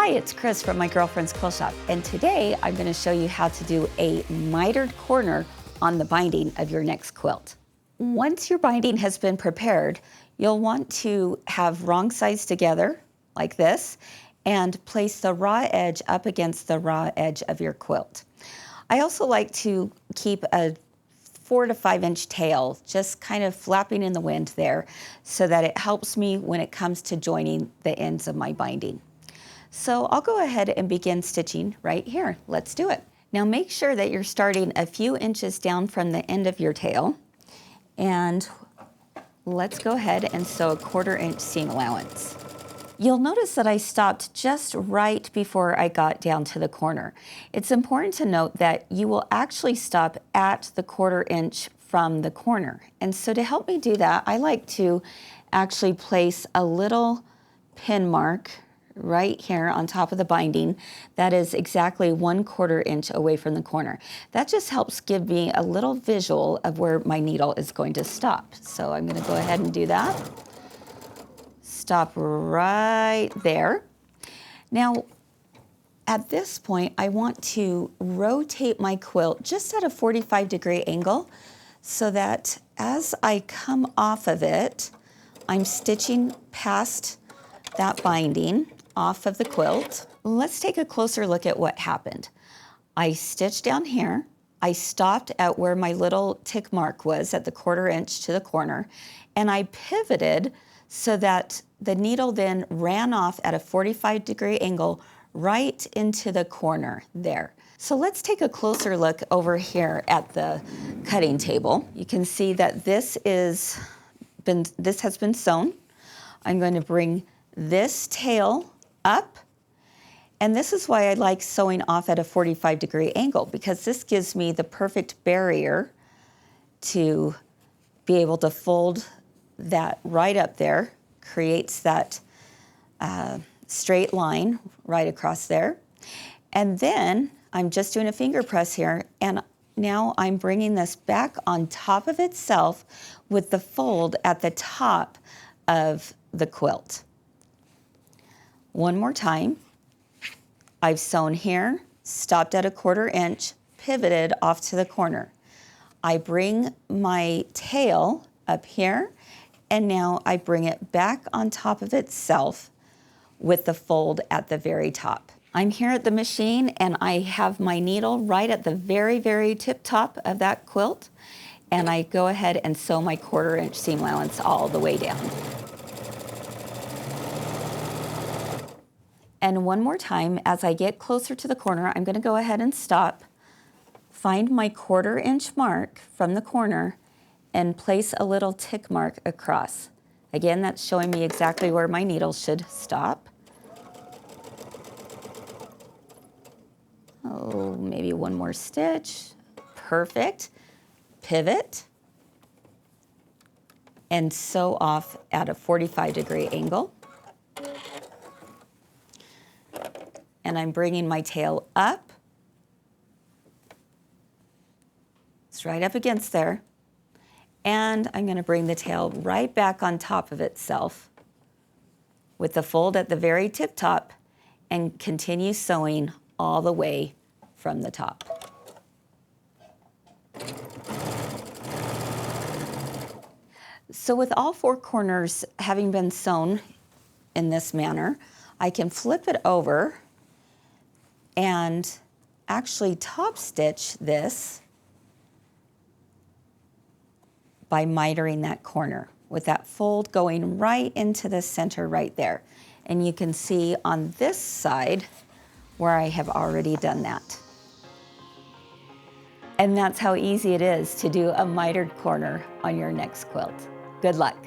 Hi, it's Kris from my girlfriend's quilt shop, and today I'm going to show you how to do a mitered corner on the binding of your next quilt. Once your binding has been prepared, you'll want to have wrong sides together like this and place the raw edge up against the raw edge of your quilt. I also like to keep a 4 to 5 inch tail just kind of flapping in the wind there so that it helps me when it comes to joining the ends of my binding. So I'll go ahead and begin stitching right here. Let's do it. Now make sure that you're starting a few inches down from the end of your tail, and let's go ahead and sew a 1/4 inch seam allowance. You'll notice that I stopped just right before I got down to the corner. It's important to note that you will actually stop at the 1/4 inch from the corner. And so to help me do that, I like to actually place a little pin mark right here on top of the binding that is exactly 1/4 inch away from the corner. That just helps give me a little visual of where my needle is going to stop. So I'm going to go ahead and do that. Stop right there. Now, at this point, I want to rotate my quilt just at a 45-degree angle so that as I come off of it, I'm stitching past that binding off of the quilt. Let's take a closer look at what happened. I stitched down here. I stopped at where my little tick mark was at the 1/4 inch to the corner, and I pivoted so that the needle then ran off at a 45-degree angle right into the corner there. So let's take a closer look over here at the cutting table. You can see that this has been sewn. I'm going to bring this tail up, and this is why I like sewing off at a 45-degree angle, because this gives me the perfect barrier to be able to fold that right up there, creates that straight line right across there. And then I'm just doing a finger press here, and now I'm bringing this back on top of itself with the fold at the top of the quilt. One more time. I've sewn here, stopped at a 1/4 inch, pivoted off to the corner. I bring my tail up here, and now I bring it back on top of itself with the fold at the very top. I'm here at the machine, and I have my needle right at the very, very tip top of that quilt, and I go ahead and sew my 1/4 inch seam allowance all the way down. And one more time, as I get closer to the corner, I'm going to go ahead and stop, find my 1/4 inch mark from the corner, and place a little tick mark across. Again, that's showing me exactly where my needle should stop. Oh, maybe one more stitch. Perfect. Pivot. And sew off at a 45-degree angle. And I'm bringing my tail up. It's right up against there. And I'm going to bring the tail right back on top of itself with the fold at the very tip top and continue sewing all the way from the top. So with all 4 corners having been sewn in this manner, I can flip it over and actually top stitch this by mitering that corner with that fold going right into the center right there. And you can see on this side where I have already done that. And that's how easy it is to do a mitered corner on your next quilt. Good luck.